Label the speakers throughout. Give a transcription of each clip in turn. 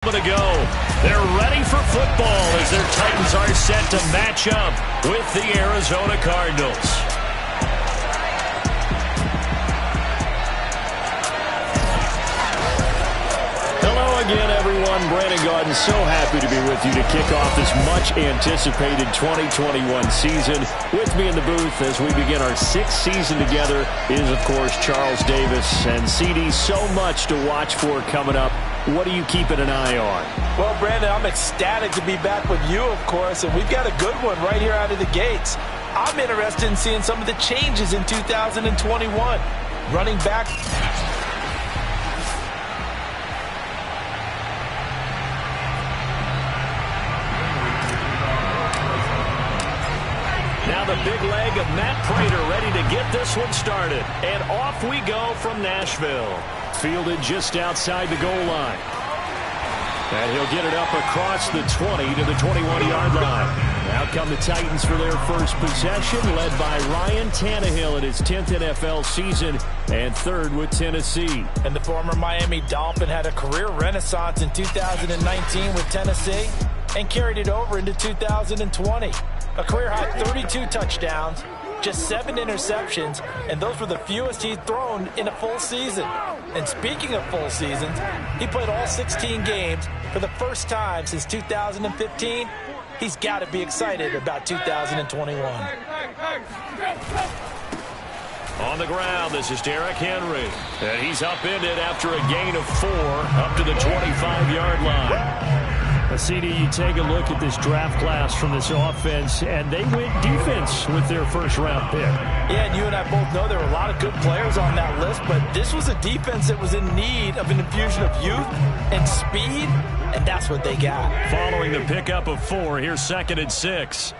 Speaker 1: To go. They're ready for football as their Titans are set to match up with the Arizona Cardinals. Hello again, everyone. Brandon Gaudin, so happy to be with you to kick off this much-anticipated 2021 season. With me in the booth as we begin our sixth season together is, of course, Charles Davis. And CD, so much to watch for coming up. What are you keeping an eye on?
Speaker 2: Well, Brandon, I'm ecstatic to be back with you, of course, and we've got a good one right here out of the gates. I'm interested in seeing some of the changes in 2021. Running back.
Speaker 1: Now the big leg of Matt Prater ready to get this one started. And off we go from Nashville. Fielded just outside the goal line. And he'll get it up across the 20 to the 21-yard line. Now come the Titans for their first possession, led by Ryan Tannehill in his 10th NFL season and third with Tennessee.
Speaker 2: And the former Miami Dolphin had a career renaissance in 2019 with Tennessee and carried it over into 2020. A career-high 32 touchdowns, just 7 interceptions, and those were the fewest he'd thrown in a full season. And speaking of full seasons, he played all 16 games for the first time since 2015. He's got to be excited about 2021.
Speaker 1: On the ground, this is Derrick Henry. And he's upended after a gain of 4 up to the 25-yard line. CD, you take a look at this draft class from this offense, and they went defense with their first-round pick.
Speaker 2: Yeah, and you and I both know there were a lot of good players on that list, but this was a defense that was in need of an infusion of youth and speed, and that's what they got.
Speaker 1: Following the pickup of 4, here's 2nd and 6.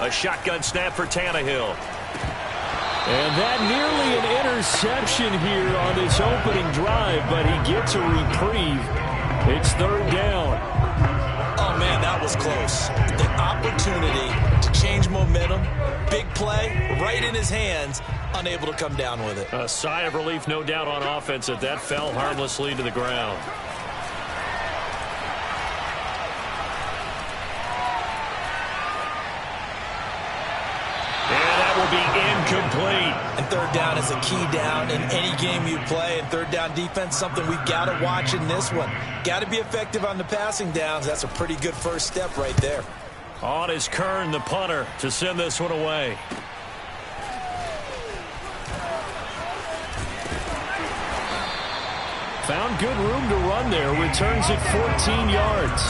Speaker 1: A shotgun snap for Tannehill. And that nearly an interception here on this opening drive, but he gets a reprieve. It's 3rd down.
Speaker 2: Oh, man, that was close. The opportunity to change momentum, big play, right in his hands, unable to come down with it.
Speaker 1: A sigh of relief, no doubt, on offense that that fell harmlessly to the ground. Be incomplete.
Speaker 2: And 3rd down is a key down in any game you play. And 3rd down defense, something we've got to watch in this one. Got to be effective on the passing downs. That's a pretty good first step right there.
Speaker 1: On is Kern, the punter, to send this one away. Found good room to run there. Returns it 14 yards.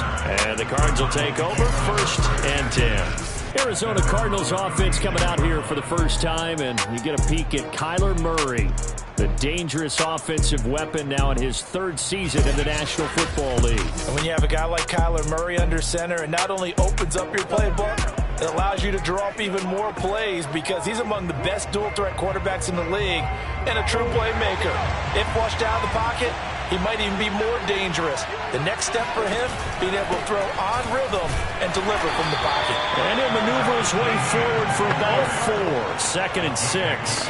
Speaker 1: And the Cards will take over 1st and 10. Arizona Cardinals offense coming out here for the first time, and you get a peek at Kyler Murray, the dangerous offensive weapon now in his 3rd season in the National Football League.
Speaker 2: And when you have a guy like Kyler Murray under center, it not only opens up your playbook, it allows you to draw up even more plays because he's among the best dual-threat quarterbacks in the league and a true playmaker. If flushed out of the pocket, he might even be more dangerous. The next step for him, being able to throw on rhythm and deliver from the pocket.
Speaker 1: And he'll maneuver his way forward for about 4. 2nd and 6.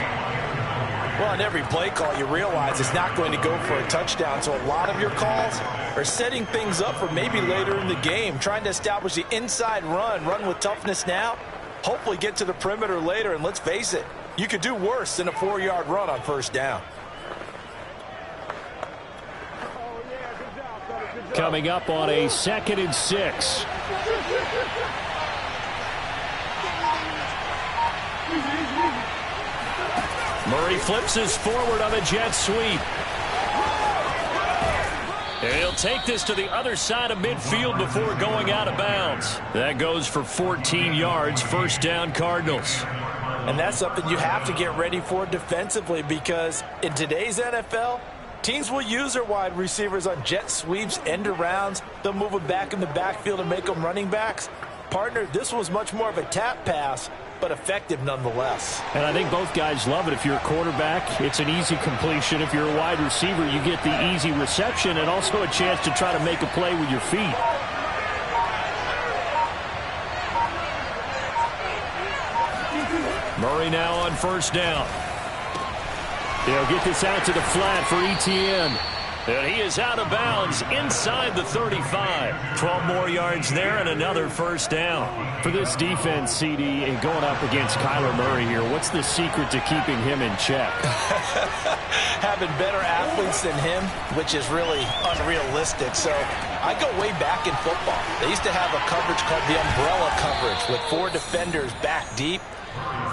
Speaker 2: Well, on every play call, you realize it's not going to go for a touchdown. So a lot of your calls are setting things up for maybe later in the game, trying to establish the inside run with toughness now, hopefully get to the perimeter later. And let's face it, you could do worse than a 4-yard run on 1st down.
Speaker 1: Coming up on a 2nd and 6. Murray flips this forward on a jet sweep. And he'll take this to the other side of midfield before going out of bounds. That goes for 14 yards, 1st down Cardinals.
Speaker 2: And that's something you have to get ready for defensively because in today's NFL, teams will use their wide receivers on jet sweeps, end arounds. They'll move them back in the backfield and make them running backs. Partner, this was much more of a tap pass, but effective nonetheless.
Speaker 1: And I think both guys love it. If you're a quarterback, it's an easy completion. If you're a wide receiver, you get the easy reception and also a chance to try to make a play with your feet. Murray now on 1st down. They'll get this out to the flat for Etienne. And he is out of bounds inside the 35. 12 more yards there and another first down.
Speaker 3: For this defense, CD, and going up against Kyler Murray here, what's the secret to keeping him in check?
Speaker 2: Having better athletes than him, which is really unrealistic. So I go way back in football. They used to have a coverage called the umbrella coverage with 4 defenders back deep.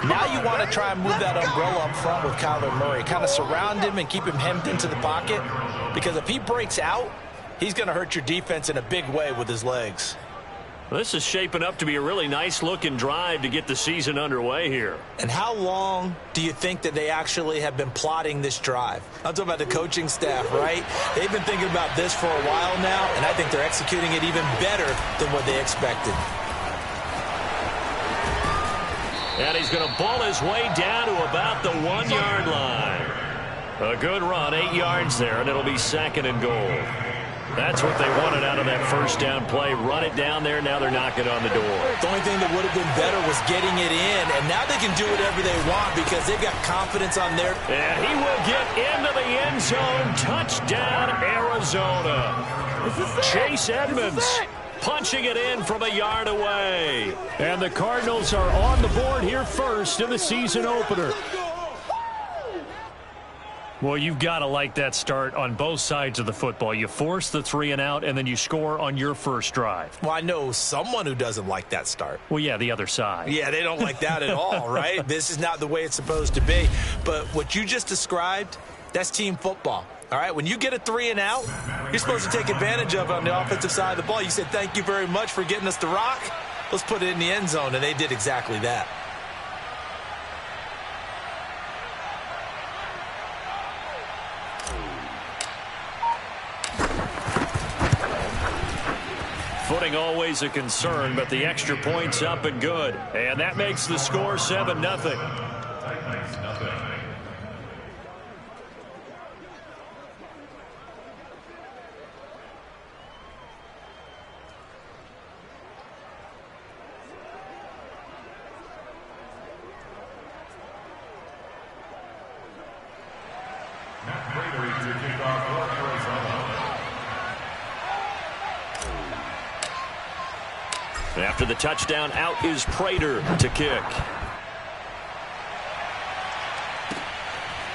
Speaker 2: Now you want to try and move that umbrella up front with Kyler Murray. Kind of surround him and keep him hemmed into the pocket. Because if he breaks out, he's going to hurt your defense in a big way with his legs.
Speaker 1: This is shaping up to be a really nice-looking drive to get the season underway here.
Speaker 2: And how long do you think that they actually have been plotting this drive? I'm talking about the coaching staff, right? They've been thinking about this for a while now, and I think they're executing it even better than what they expected.
Speaker 1: And he's going to ball his way down to about the 1-yard line. A good run, 8 yards there, and it'll be 2nd and goal. That's what they wanted out of that first down play. Run it down there. Now they're knocking on the door.
Speaker 2: The only thing that would have been better was getting it in, and now they can do whatever they want because they've got confidence on their...
Speaker 1: And he will get into the end zone. Touchdown, Arizona. Chase Edmonds punching it in from a yard away.
Speaker 3: And the Cardinals are on the board here first in the season opener. Well, you've got to like that start on both sides of the football. You force the 3 and out, and then you score on your first drive.
Speaker 2: Well, I know someone who doesn't like that start.
Speaker 3: Well, yeah, the other side.
Speaker 2: Yeah, they don't like that at all, right? This is not the way it's supposed to be. But what you just described, that's team football. All right, when you get a 3 and out, you're supposed to take advantage of it on the offensive side of the ball. You said, thank you very much for getting us the rock. Let's put it in the end zone, and they did exactly that.
Speaker 1: Footing always a concern, but the extra point's up and good. And that makes the score 7-0. After the touchdown, out is Prater to kick.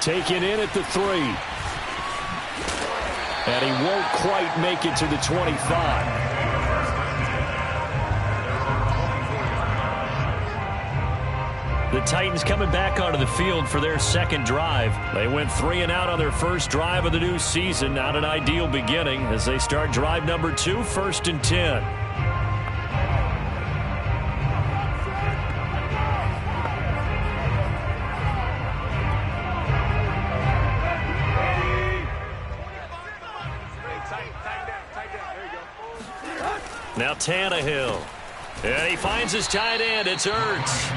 Speaker 3: Taken in at the 3. And he won't quite make it to the 25. The Titans coming back onto the field for their second drive. They went 3 and out on their first drive of the new season. Not an ideal beginning as they start drive number 2, 1st and 10.
Speaker 1: Now Tannehill. And he finds his tight end. It's Ertz.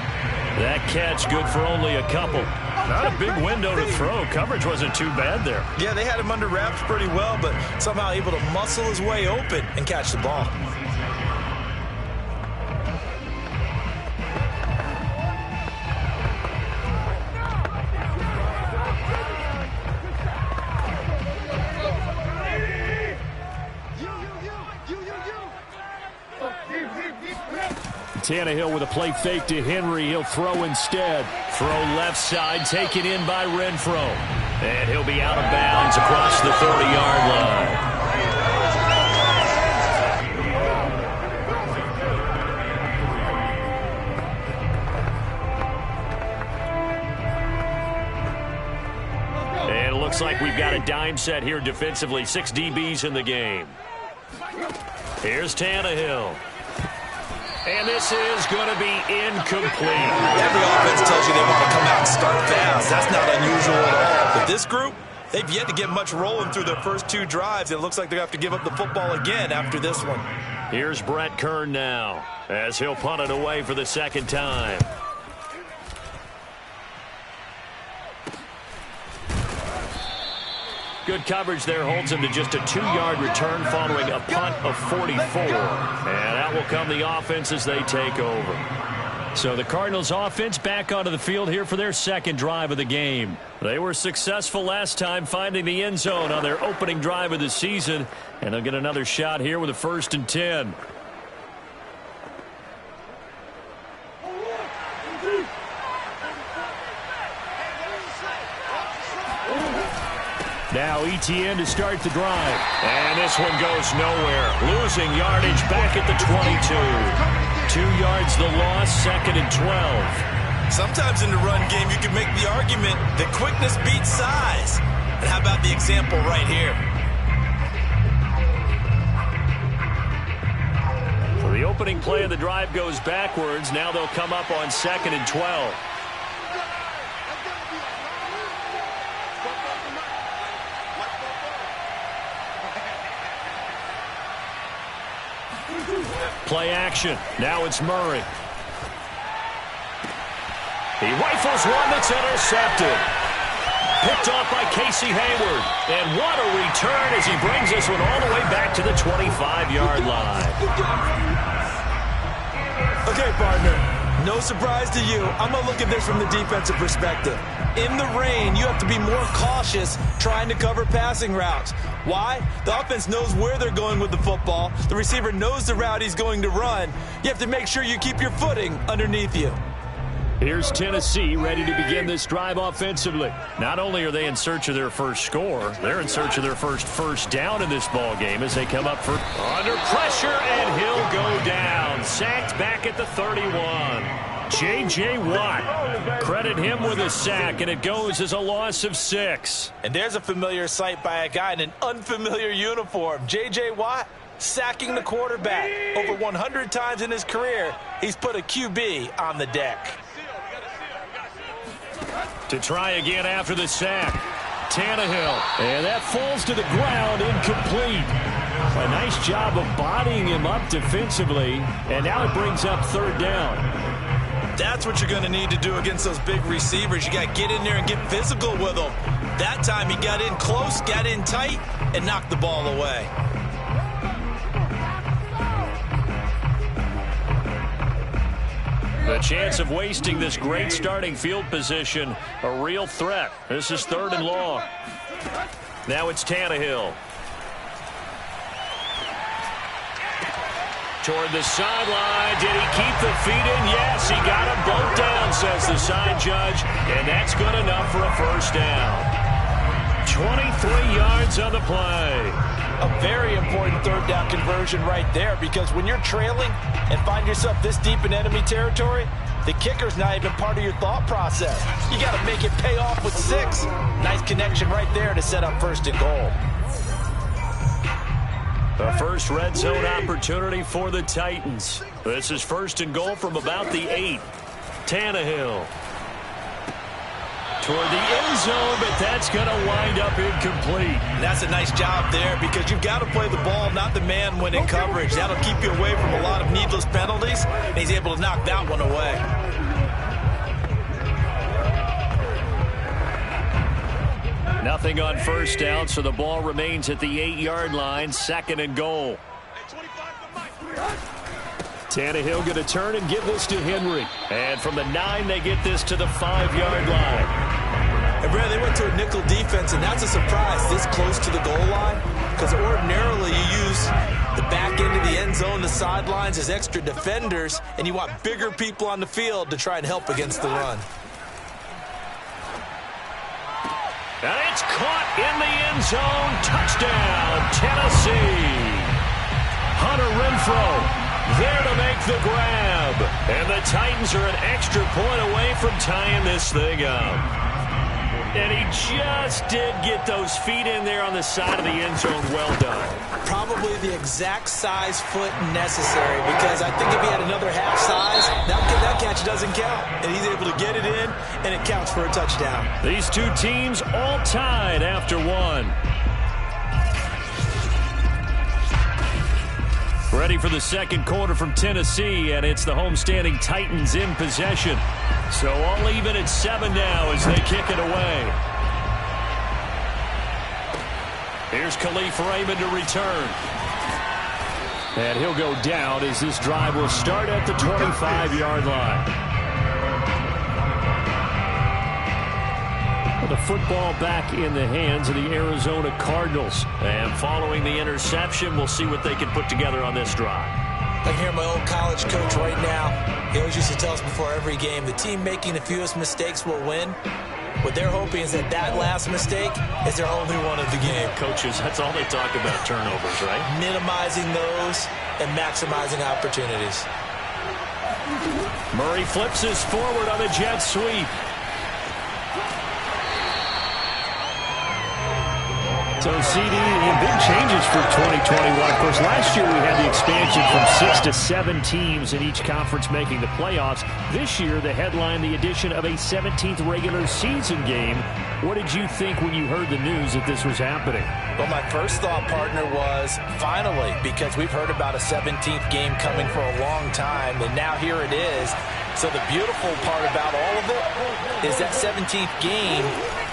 Speaker 1: That catch good for only a couple. Not a big window to throw. Coverage wasn't too bad there.
Speaker 2: Yeah, they had him under wraps pretty well, but somehow able to muscle his way open and catch the ball.
Speaker 3: Tannehill with a play fake to Henry. He'll throw instead.
Speaker 1: Throw left side, taken in by Renfro. And he'll be out of bounds across the 30-yard line. And it looks like we've got a dime set here defensively. 6 DBs in the game. Here's Tannehill. And this is going to be incomplete.
Speaker 2: Every offense tells you they want to come out and start fast. That's not unusual at all. But this group, they've yet to get much rolling through their first 2 drives. It looks like they're going to have to give up the football again after this one.
Speaker 1: Here's Brett Kern now as he'll punt it away for the second time. Good coverage there holds him to just a 2-yard return following a punt of 44. And out will come the offense as they take over.
Speaker 3: So the Cardinals offense back onto the field here for their second drive of the game. They were successful last time finding the end zone on their opening drive of the season, and they'll get another shot here with a 1st and 10. Now Etienne to start the drive. And this one goes nowhere. Losing yardage back at the 22. 2 yards the loss, 2nd and 12.
Speaker 2: Sometimes in the run game you can make the argument that quickness beats size. And how about the example right here?
Speaker 3: So the opening play of the drive goes backwards. Now they'll come up on 2nd and 12. Play action. Now it's Murray. He rifles one that's intercepted. Picked off by Casey Hayward. And what a return as he brings this one all the way back to the 25-yard line.
Speaker 2: Okay, partner. No surprise to you. I'm going to look at this from the defensive perspective. In the rain, you have to be more cautious trying to cover passing routes. Why? The offense knows where they're going with the football. The receiver knows the route he's going to run. You have to make sure you keep your footing underneath you.
Speaker 3: Here's Tennessee ready to begin this drive offensively. Not only are they in search of their first score, they're in search of their first down in this ball game as they come up for under pressure, and he'll go down. Sacked back at the 31. J.J. Watt, credit him with a sack, and it goes as a loss of 6.
Speaker 2: And there's a familiar sight by a guy in an unfamiliar uniform. J.J. Watt sacking the quarterback. Over 100 times in his career, he's put a QB on the deck.
Speaker 3: To try again after the sack. Tannehill. And that falls to the ground, incomplete. A nice job of bodying him up defensively. And now it brings up 3rd down.
Speaker 2: That's what you're going to need to do against those big receivers. You got to get in there and get physical with them. That time he got in close, got in tight, and knocked the ball away.
Speaker 3: The chance of wasting this great starting field position, a real threat. This is 3rd and long. Now it's Tannehill. Toward the sideline. Did he keep the feet in? Yes, he got them both down, says the side judge. And that's good enough for a 1st down. 23 yards on the play.
Speaker 2: A very important 3rd down conversion right there, because when you're trailing and find yourself this deep in enemy territory, the kicker's not even part of your thought process. You got to make it pay off with 6. Nice connection right there to set up 1st and goal.
Speaker 3: The first red zone opportunity for the Titans. This is 1st and goal from about the 8. Tannehill. Toward the end zone, but that's going to wind up incomplete.
Speaker 2: That's a nice job there, because you've got to play the ball, not the man when in coverage. That'll keep you away from a lot of needless penalties, and he's able to knock that one away.
Speaker 3: Nothing on 1st down, so the ball remains at the 8-yard line, 2nd and goal. Tannehill going to turn and give this to Henry. And from the 9, they get this to the 5-yard line.
Speaker 2: And Brad, they went to a nickel defense, and that's a surprise this close to the goal line, because ordinarily you use the back end of the end zone, the sidelines as extra defenders, and you want bigger people on the field to try and help against the run.
Speaker 3: And it's caught in the end zone. Touchdown, Tennessee. Hunter Renfrow there to make the grab. And the Titans are an extra point away from tying this thing up. And he just did get those feet in there on the side of the end zone. Well done.
Speaker 2: Probably the exact size foot necessary, because I think if he had another half size, that catch doesn't count. And he's able to get it in, and it counts for a touchdown.
Speaker 3: These two teams all tied after 1. Ready for the second quarter from Tennessee, and it's the homestanding Titans in possession. So all even at 7 now as they kick it away. Here's Khalif Raymond to return. And he'll go down as this drive will start at the 25-yard line. The football back in the hands of the Arizona Cardinals. And following the interception, we'll see what they can put together on this drive.
Speaker 2: I can hear my old college coach right now. He always used to tell us before every game, the team making the fewest mistakes will win. What they're hoping is that last mistake is their only one of the game.
Speaker 3: Coaches, that's all they talk about, turnovers, right?
Speaker 2: Minimizing those and maximizing opportunities.
Speaker 3: Murray flips this forward on the jet sweep. So, CD, big changes for 2021. Of course, last year we had the expansion from 6 to 7 teams in each conference making the playoffs. This year, the headline, the addition of a 17th regular season game. What did you think when you heard the news that this was happening?
Speaker 2: Well, my first thought, partner, was finally, because we've heard about a 17th game coming for a long time, and now here it is. So the beautiful part about all of it is that 17th game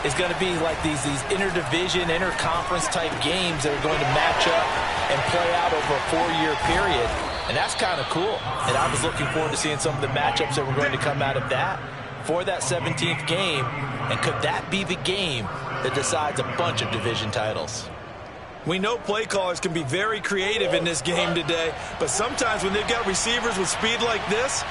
Speaker 2: is going to be like these interdivision, interconference type games that are going to match up and play out over a 4-year period. And that's kind of cool. And I was looking forward to seeing some of the matchups that were going to come out of that for that 17th game. And could that be the game that decides a bunch of division titles?
Speaker 4: We know play callers can be very creative in this game today, but sometimes when they've got receivers with speed like this,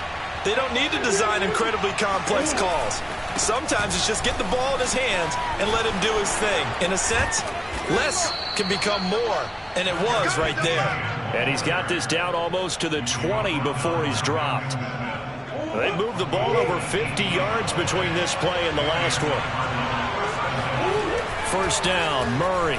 Speaker 4: they don't need to design incredibly complex calls. Sometimes it's just get the ball in his hands and let him do his thing. In a sense, less can become more, and it was right there.
Speaker 3: And he's got this down almost to the 20 before he's dropped. They moved the ball over 50 yards between this play and the last one. First down, Murray.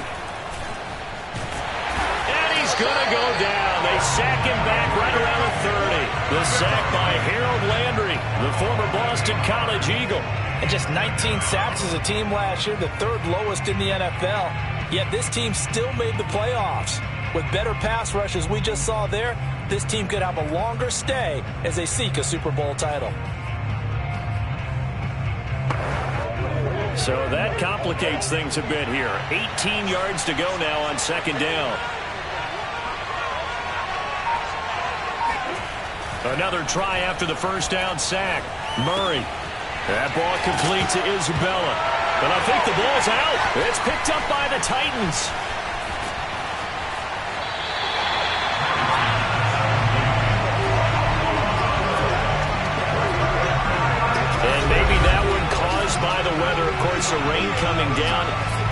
Speaker 3: And he's going to go down. They sack him back right around the 30. The sack by Harold Landry, the former Boston College Eagle.
Speaker 2: And just 19 sacks as a team last year, the third lowest in the NFL. Yet this team still made the playoffs. With better pass rush as we just saw there, this team could have a longer stay as they seek a Super Bowl title.
Speaker 3: So that complicates things a bit here. 18 yards to go now on second down. Another try after the first down sack. Murray. That ball complete to Isabella. But I think the ball's out. It's picked up by the Titans. And maybe that one caused by the weather. Of course, the rain coming down.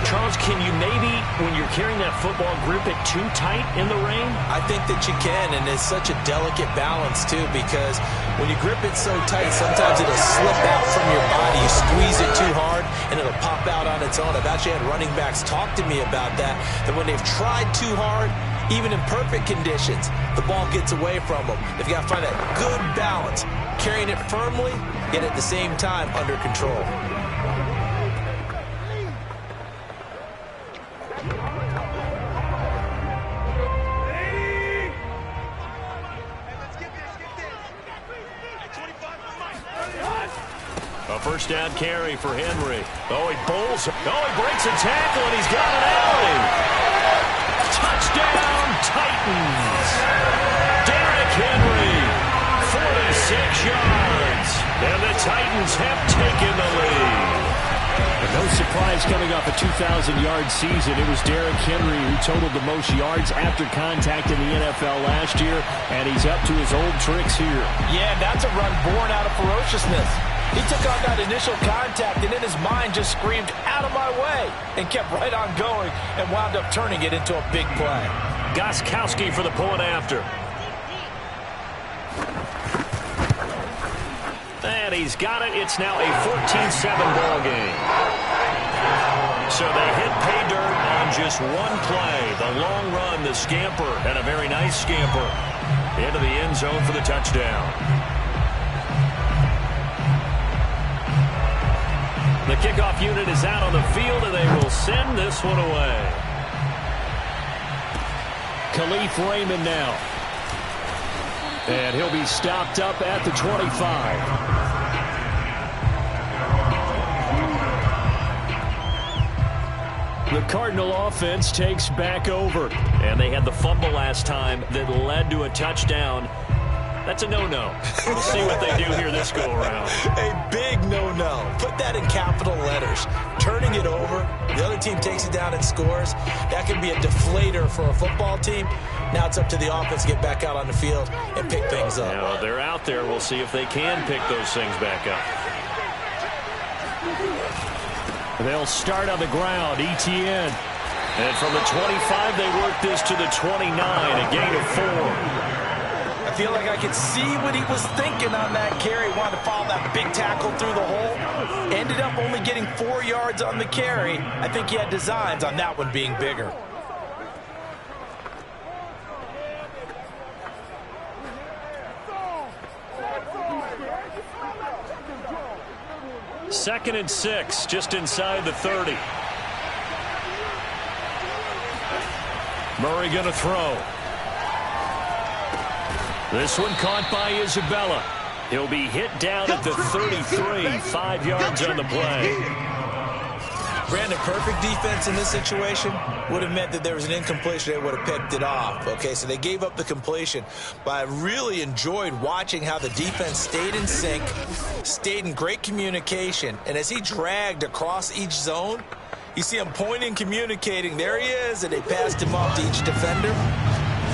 Speaker 3: Charles, can you maybe, when you're carrying that football, grip it too tight in the rain?
Speaker 2: I think that you can, and it's such a delicate balance, too, because when you grip it so tight, sometimes it'll slip out from your body. You squeeze it too hard, and it'll pop out on its own. I've actually had running backs talk to me about that when they've tried too hard, even in perfect conditions, the ball gets away from them. They've got to find that good balance, carrying it firmly, yet at the same time under control.
Speaker 3: A first down carry for Henry. Oh, he pulls. Oh, he breaks a tackle, and he's got an alley. Touchdown, Titans. Derrick Henry, 46 yards. And the Titans have taken the lead. And no surprise coming off a 2,000-yard season. It was Derrick Henry who totaled the most yards after contact in the NFL last year, and he's up to his old tricks here.
Speaker 2: Yeah, that's a run born out of ferociousness. He took on that initial contact and in his mind just screamed, "Out of my way," and kept right on going and wound up turning it into a big play.
Speaker 3: Gostkowski for the point after. And he's got it. It's now a 14-7 ball game. So they hit pay dirt on just one play. The long run, the scamper, and a very nice scamper into the end zone for the touchdown. The kickoff unit is out on the field, and they will send this one away. Khalif Raymond now. And he'll be stopped up at the 25. The Cardinal offense takes back over. And they had the fumble last time that led to a touchdown. That's a no-no. We'll see what they do here this go-around.
Speaker 4: A big no-no. Put that in capital letters. Turning it over, the other team takes it down and scores. That can be a deflator for a football team. Now it's up to the offense to get back out on the field and pick things up.
Speaker 3: Now they're out there. We'll see if they can pick those things back up. They'll start on the ground. ETN. And from the 25, they work this to the 29, a gain of 4.
Speaker 2: I feel like I could see what he was thinking on that carry. Wanted to follow that big tackle through the hole. Ended up only getting 4 yards on the carry. I think he had designs on that one being bigger.
Speaker 3: Second and 6, just inside the 30. Murray going to throw. This one caught by Isabella. He'll be hit down at the 33, 5 yards on the play.
Speaker 4: Brandon, perfect defense in this situation would have meant that there was an incompletion. They would have picked it off. Okay, so they gave up the completion. But I really enjoyed watching how the defense stayed in sync, stayed in great communication. And as he dragged across each zone, you see him pointing, communicating. There he is, and they passed him off to each defender.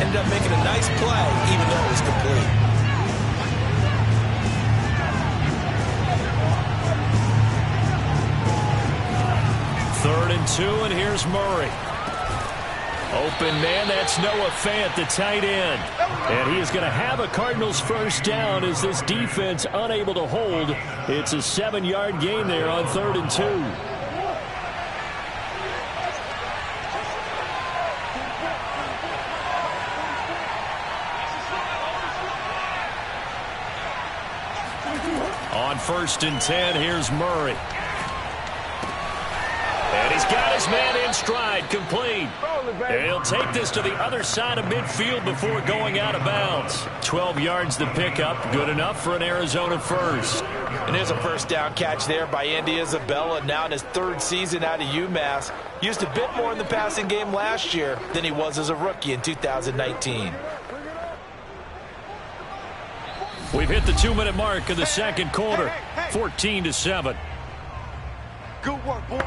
Speaker 4: Ended up making a nice play, even though it was complete.
Speaker 3: Third and 2, and here's Murray. Open man, that's Noah Fant, the tight end. And he is going to have a Cardinals first down as this defense unable to hold. It's a 7-yard gain there on 3rd and 2. On 1st and 10, here's Murray. And he's got his man in stride, complete. And he'll take this to the other side of midfield before going out of bounds. 12 yards to pick up, good enough for an Arizona first.
Speaker 2: And there's a first down catch there by Andy Isabella, now in his 3rd season out of UMass. Used a bit more in the passing game last year than he was as a rookie in 2019.
Speaker 3: We've hit the 2-minute mark in the second quarter, 14-7.
Speaker 5: Good work, boy.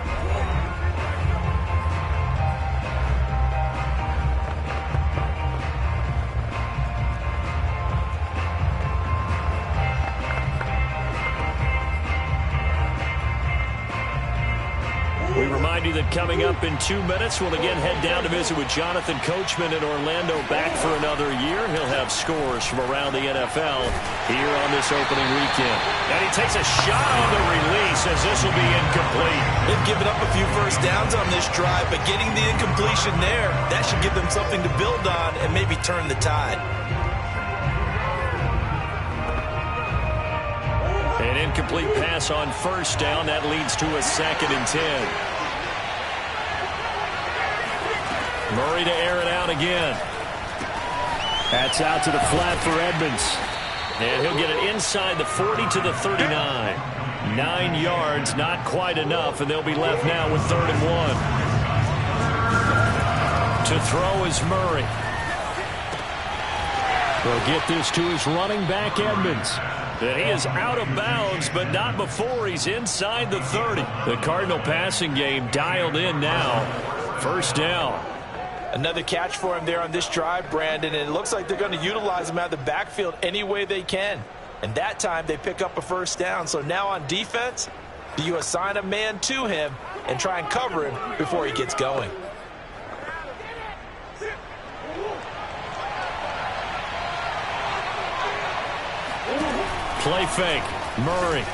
Speaker 3: We remind you that coming up in 2 minutes, we'll again head down to visit with Jonathan Coachman in Orlando, back for another year. He'll have scores from around the NFL here on this opening weekend. And he takes a shot on the release as this will be incomplete.
Speaker 4: They've given up a few first downs on this drive, but getting the incompletion there, that should give them something to build on and maybe turn the tide.
Speaker 3: An incomplete pass on first down. That leads to a 2nd and 10. Murray to air it out again. That's out to the flat for Edmonds. And he'll get it inside the 40 to the 39. 9 yards, not quite enough, and they'll be left now with 3rd and 1. To throw is Murray. They'll get this to his running back, Edmonds. And he is out of bounds, but not before he's inside the 30. The Cardinal passing game dialed in now. First down.
Speaker 2: Another catch for him there on this drive, Brandon, and it looks like they're going to utilize him out of the backfield any way they can. And that time they pick up a first down. So now on defense, do you assign a man to him and try and cover him before he gets going?
Speaker 3: Play fake. Murray.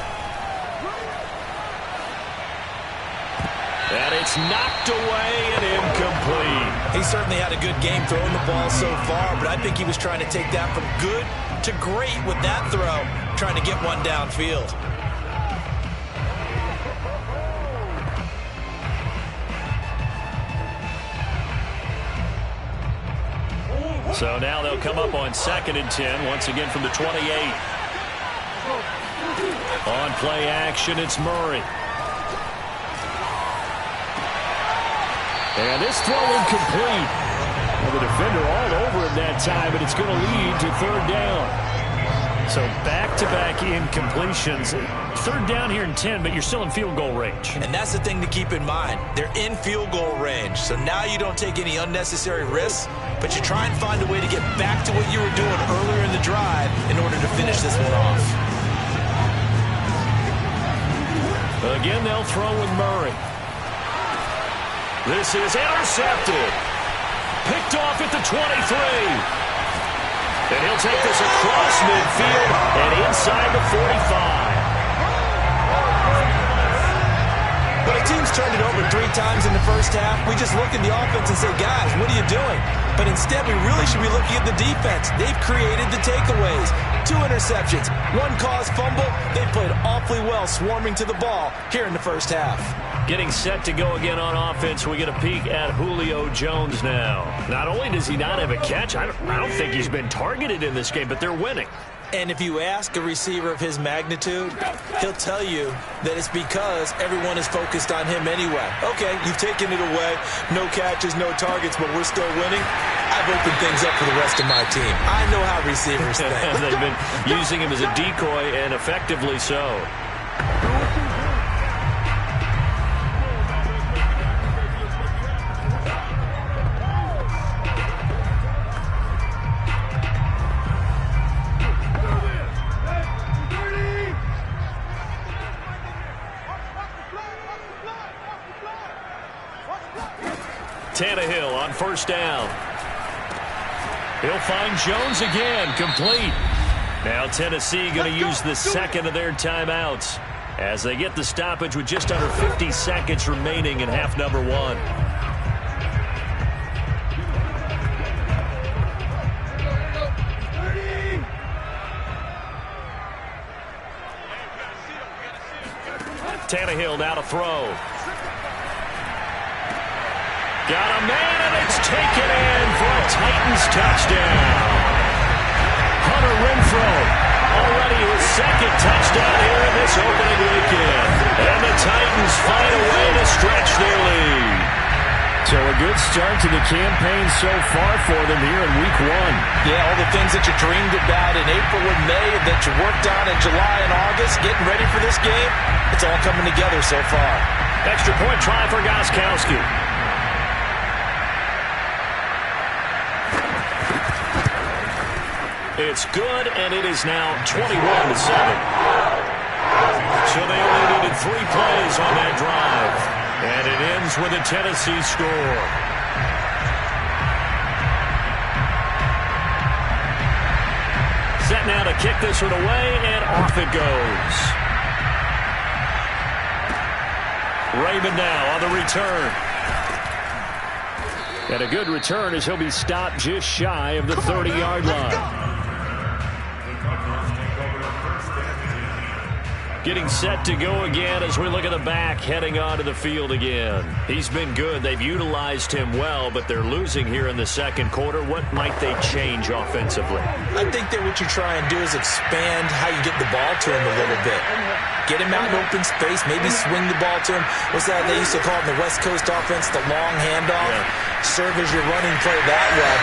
Speaker 3: And it's knocked away and incomplete.
Speaker 4: He certainly had a good game throwing the ball so far, but I think he was trying to take that from good to great with that throw, trying to get one downfield.
Speaker 3: So now they'll come up on 2nd and 10, once again from the 28. On play action, it's Murray. And this throw incomplete. Well, the defender all over him that time, but it's going to lead to 3rd down. So back-to-back incompletions. Third down here and 10, but you're still in field goal range.
Speaker 4: And that's the thing to keep in mind. They're in field goal range. So now you don't take any unnecessary risks, but you try and find a way to get back to what you were doing earlier in the drive in order to finish this one off.
Speaker 3: Again, they'll throw with Murray. This is intercepted. Picked off at the 23. And he'll take this across midfield and inside the 45.
Speaker 4: When a team's turned it over 3 times in the first half, we just look at the offense and say, guys, what are you doing? But instead, we really should be looking at the defense. They've created the takeaways. 2 interceptions, 1 caused fumble. They played awfully well swarming to the ball here in the first half.
Speaker 3: Getting set to go again on offense, we get a peek at Julio Jones now. Not only does he not have a catch, I don't think he's been targeted in this game, but they're winning.
Speaker 4: And if you ask a receiver of his magnitude, he'll tell you that it's because everyone is focused on him anyway. Okay, you've taken it away. No catches, no targets, but we're still winning. I've opened things up for the rest of my team. I know how receivers think.
Speaker 3: They've been using him as a decoy, and effectively so. Tannehill on first down. He'll find Jones again, complete. Now Tennessee going to use the second of their timeouts as they get the stoppage with just under 50 seconds remaining in half number 1. Tannehill now to throw. Got a man, and it's taken in for a Titans touchdown. Hunter Renfrow already his second touchdown here in this opening weekend. And the Titans find a way to stretch their lead. So a good start to the campaign so far for them here in week 1.
Speaker 2: Yeah, all the things that you dreamed about in April and May that you worked on in July and August, getting ready for this game, it's all coming together so far.
Speaker 3: Extra point try for Gostkowski. It's good, and it is now 21-7. So they only needed 3 plays on that drive. And it ends with a Tennessee score. Set now to kick this one away, and off it goes. Raymond now on the return. And a good return as he'll be stopped just shy of the 30-yard line. Getting set to go again as we look at the back heading onto the field again. He's been good. They've utilized him well, but they're losing here in the second quarter. What might they change offensively?
Speaker 2: I think that what you try and do is expand how you get the ball to him a little bit. Get him out in open space, maybe swing the ball to him. What's that they used to call it in the West Coast offense, the long handoff? Yeah. Serve as your running play that way,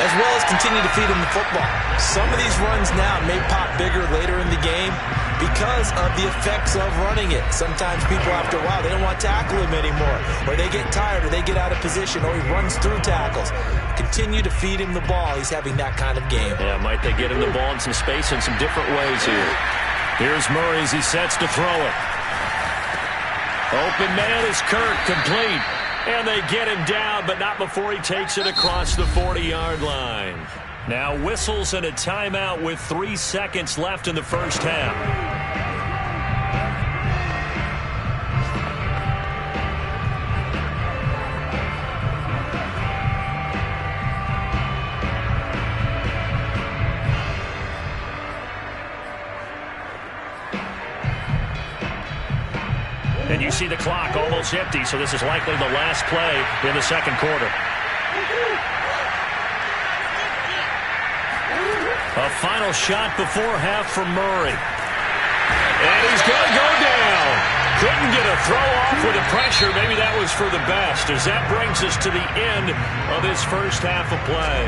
Speaker 2: as well as continue to feed him the football. Some of these runs now may pop bigger later in the game because of the effects of running it. Sometimes people, after a while, they don't want to tackle him anymore, or they get tired, or they get out of position, or he runs through tackles. Continue to feed him the ball. He's having that kind of game.
Speaker 3: Yeah, might they get him the ball in some space in some different ways here. Here's Murray as he sets to throw it. Open man is Kirk, complete. And they get him down, but not before he takes it across the 40-yard line. Now whistles and a timeout with 3 seconds left in the first half. And you see the clock almost empty, so this is likely the last play in the second quarter. A final shot before half from Murray. And he's going to go down. Couldn't get a throw off with the pressure. Maybe that was for the best, as that brings us to the end of this first half of play.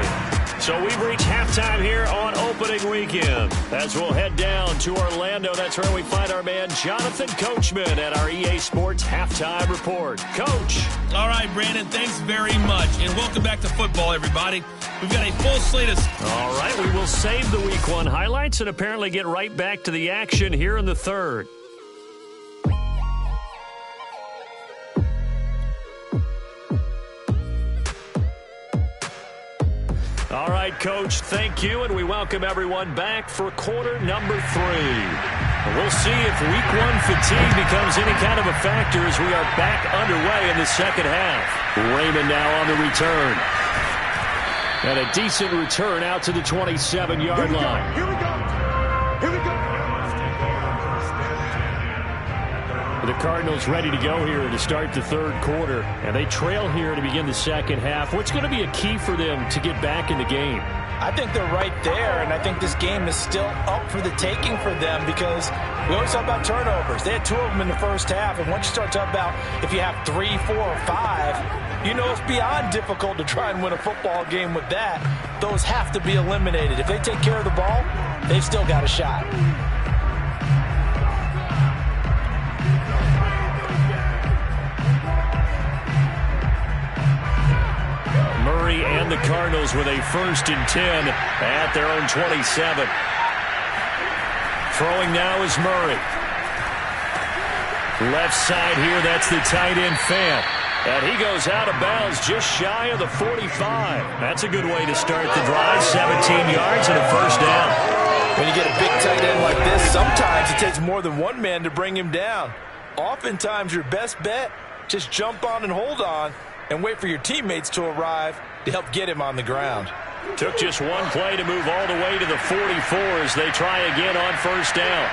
Speaker 1: So we've reached halftime here on opening weekend. As we'll head down to Orlando, that's where we find our man Jonathan Coachman at our EA Sports Halftime Report. Coach.
Speaker 6: All right, Brandon, thanks very much. And welcome back to football, everybody. We've got a full slate of...
Speaker 1: All right, we will save the Week 1 highlights and apparently get right back to the action here in the third. All right, Coach, thank you, and we welcome everyone back for quarter number 3. We'll see if Week 1 fatigue becomes any kind of a factor as we are back underway in the second half. Raymond now on the return. And a decent return out to the 27-yard line.
Speaker 5: Here we go. Here we go.
Speaker 1: The Cardinals ready to go here to start the third quarter. And they trail here to begin the second half. What's going to be a key for them to get back in the game?
Speaker 2: I think they're right there, and I think this game is still up for the taking for them because we always talk about turnovers. They had 2 of them in the first half, and once you start talking about if you have 3, 4, or 5, you know it's beyond difficult to try and win a football game with that. Those have to be eliminated. If they take care of the ball, they've still got a shot.
Speaker 1: Murray and the Cardinals with a 1st and 10 at their own 27. Throwing now is Murray. Left side here, that's the tight end Fant. And he goes out of bounds just shy of the 45. That's a good way to start the drive. 17 yards and a 1st down.
Speaker 2: When you get a big tight end like this, sometimes it takes more than one man to bring him down. Oftentimes your best bet, just jump on and hold on and wait for your teammates to arrive to help get him on the ground.
Speaker 1: Took just one play to move all the way to the 44 as they try again on 1st down.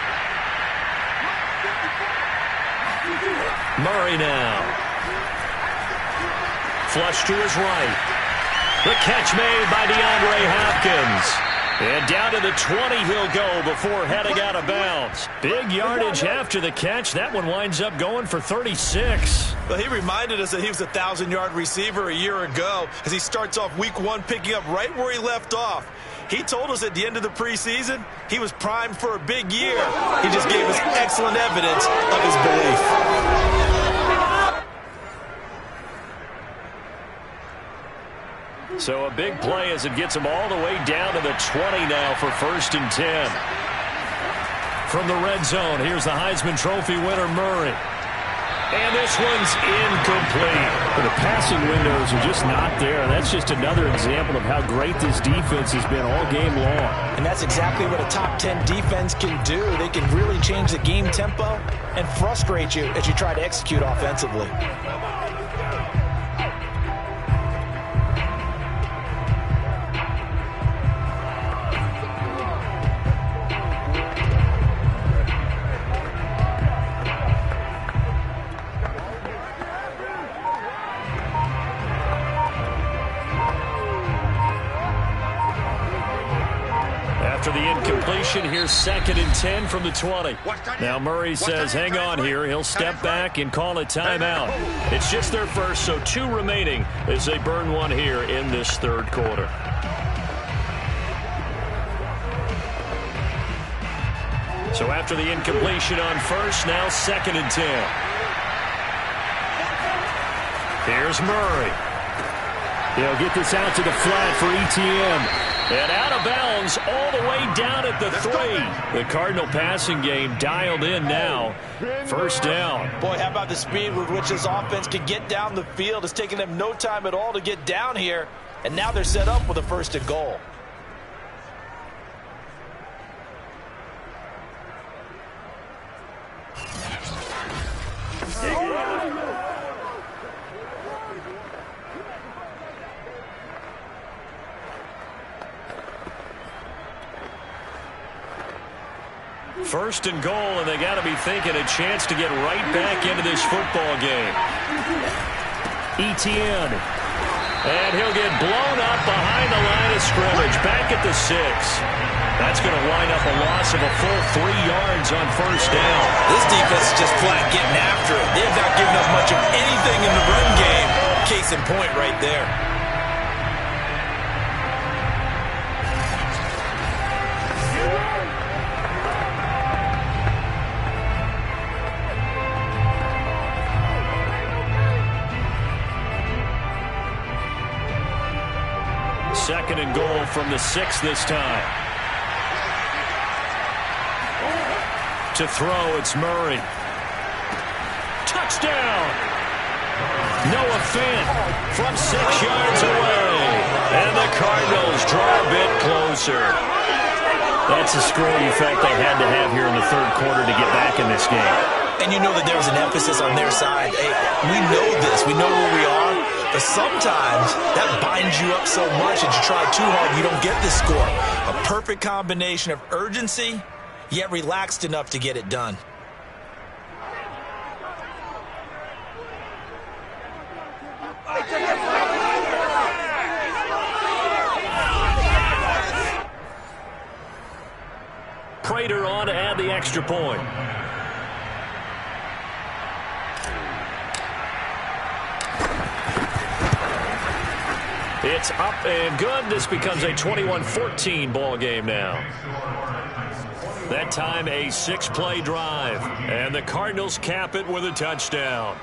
Speaker 1: Murray now. Flush to his right. The catch made by DeAndre Hopkins. And down to the 20 he'll go before heading out of bounds. Big yardage after the catch. That one winds up going for 36.
Speaker 4: Well, he reminded us that he was a 1,000-yard receiver a year ago as he starts off Week 1 picking up right where he left off. He told us at the end of the preseason he was primed for a big year. He just gave us excellent evidence of his belief.
Speaker 1: So a big play as it gets him all the way down to the 20 now for 1st and 10. From the red zone, here's the Heisman Trophy winner, Murray. And this one's incomplete. The passing windows are just not there. That's just another example of how great this defense has been all game long.
Speaker 2: And that's exactly what a top 10 defense can do. They can really change the game tempo and frustrate you as you try to execute offensively.
Speaker 1: After the incompletion, here's 2nd and 10 from the 20. Now Murray says, hang on here. He'll step back and call a timeout. It's just their first, so 2 remaining as they burn one here in this third quarter. So after the incompletion on 1st, now 2nd and 10. Here's Murray. He'll get this out to the flat for ETN. And out of bounds all the way down at the 3. The Cardinal passing game dialed in now. 1st down.
Speaker 2: Boy, how about the speed with which this offense can get down the field? It's taken them no time at all to get down here. And now they're set up with a 1st and goal.
Speaker 1: First and goal, and they got to be thinking a chance to get right back into this football game. ETN. And he'll get blown up behind the line of scrimmage, back at the 6. That's going to wind up a loss of a full 3 yards on 1st down.
Speaker 4: This defense is just flat getting after it. They've not given up much of anything in the run game. Case in point right there.
Speaker 3: 2nd and goal from the 6 this time. To throw, it's Murray. Touchdown! Noah Fant from 6 yards away. And the Cardinals draw a bit closer. That's a screwing effect they had to have here in the 3rd quarter to get back in this game.
Speaker 2: And you know that there was an emphasis on their side. Hey, we know this. We know where we are. But sometimes that binds you up so much that you try too hard and you don't get the score. A perfect combination of urgency, yet relaxed enough to get it done.
Speaker 3: Prater on to add the extra point. It's up and good. This becomes a 21-14 ball game now. That time a 6-play drive. And the Cardinals cap it with a touchdown.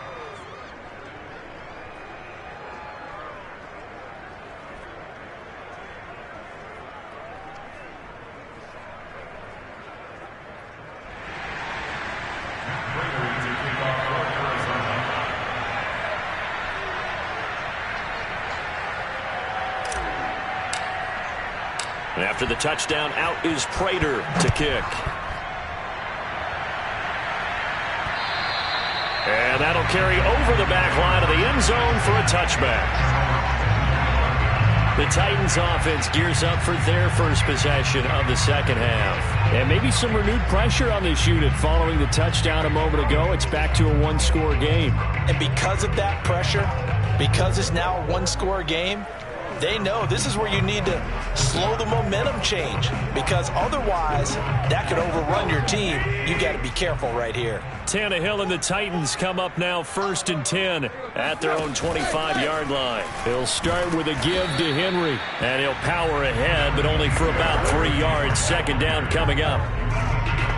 Speaker 3: And after the touchdown, out is Prater to kick. And that'll carry over the back line of the end zone for a touchback. The Titans offense gears up for their first possession of the 2nd half. And maybe some renewed pressure on this unit following the touchdown a moment ago. It's back to a 1-score game.
Speaker 2: And because of that pressure, because it's now a 1-score game, they know this is where you need to slow the momentum change, because otherwise that could overrun your team. You got to be careful right here.
Speaker 3: Tannehill and the Titans come up now 1st and 10 at their own 25-yard line. He'll start with a give to Henry, and he'll power ahead, but only for about 3 yards. 2nd down coming up.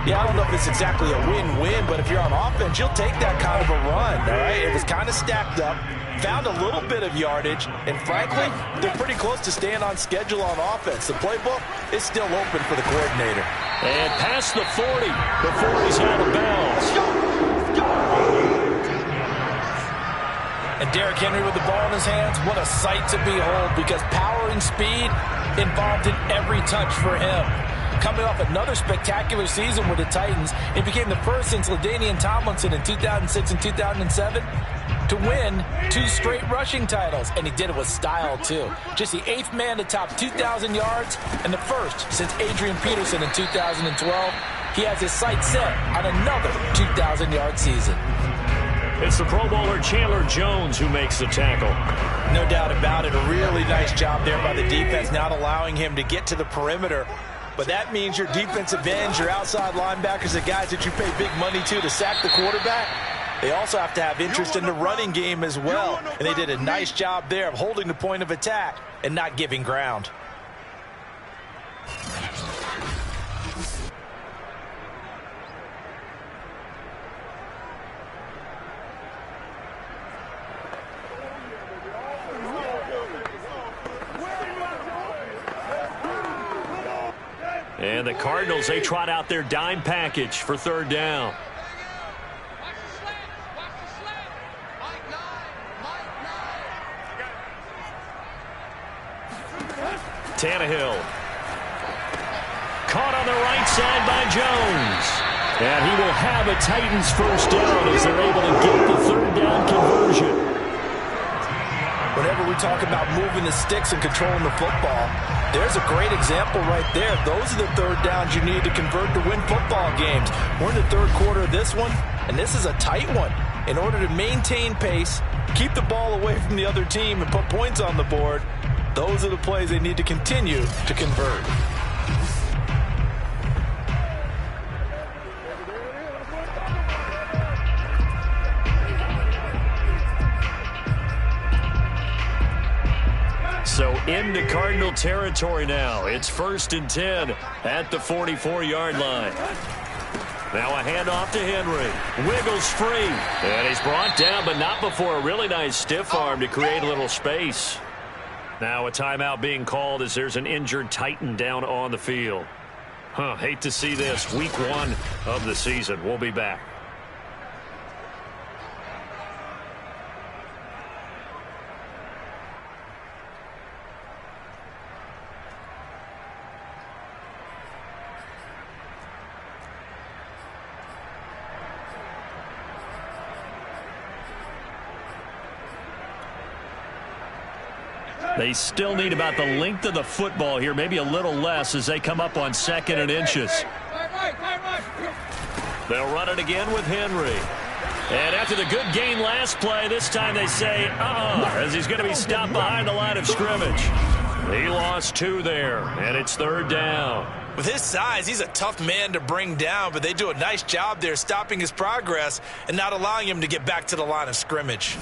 Speaker 2: Yeah, I don't know if it's exactly a win-win, but if you're on offense, you'll take that kind of a run, all right? It was kind of stacked up, found a little bit of yardage, and frankly, they're pretty close to staying on schedule on offense. The playbook is still open for the coordinator.
Speaker 3: And past the 40 before he's out of bounds.
Speaker 2: And Derrick Henry with the ball in his hands, what a sight to behold, because power and speed involved in every touch for him. Coming off another spectacular season with the Titans, it became the first since LaDainian Tomlinson in 2006 and 2007 to win 2 straight rushing titles, and he did it with style too. Just the 8th man to top 2,000 yards and the first since Adrian Peterson in 2012. He has his sights set on another 2,000-yard season.
Speaker 3: It's the Pro Bowler Chandler Jones who makes the tackle.
Speaker 2: No doubt about it. A really nice job there by the defense, not allowing him to get to the perimeter. But that means your defensive ends, your outside linebackers, the guys that you pay big money to sack the quarterback, they also have to have interest in the running game as well. And they did a nice job there of holding the point of attack and not giving ground.
Speaker 3: And the Cardinals, they trot out their dime package for 3rd down. Tannehill. Caught on the right side by Jones. And he will have a Titans 1st down as they're able to get the 3rd down conversion.
Speaker 2: Whenever we talk about moving the sticks and controlling the football, there's a great example right there. Those are the 3rd downs you need to convert to win football games. We're in the 3rd quarter of this one, and this is a tight one. In order to maintain pace, keep the ball away from the other team, and put points on the board, those are the plays they need to continue to convert.
Speaker 3: So into Cardinal territory now. It's 1st and 10 at the 44-yard line. Now a handoff to Henry. Wiggles free. And he's brought down, but not before a really nice stiff arm to create a little space. Now a timeout being called as there's an injured Titan down on the field. Hate to see this. Week 1 of the season. We'll be back. They still need about the length of the football here, maybe a little less as they come up on 2nd and inches. They'll run it again with Henry. And after the good gain last play, this time they say, as he's going to be stopped behind the line of scrimmage. He lost 2 there, and it's 3rd down.
Speaker 4: With his size, he's a tough man to bring down, but they do a nice job there stopping his progress and not allowing him to get back to the line of scrimmage.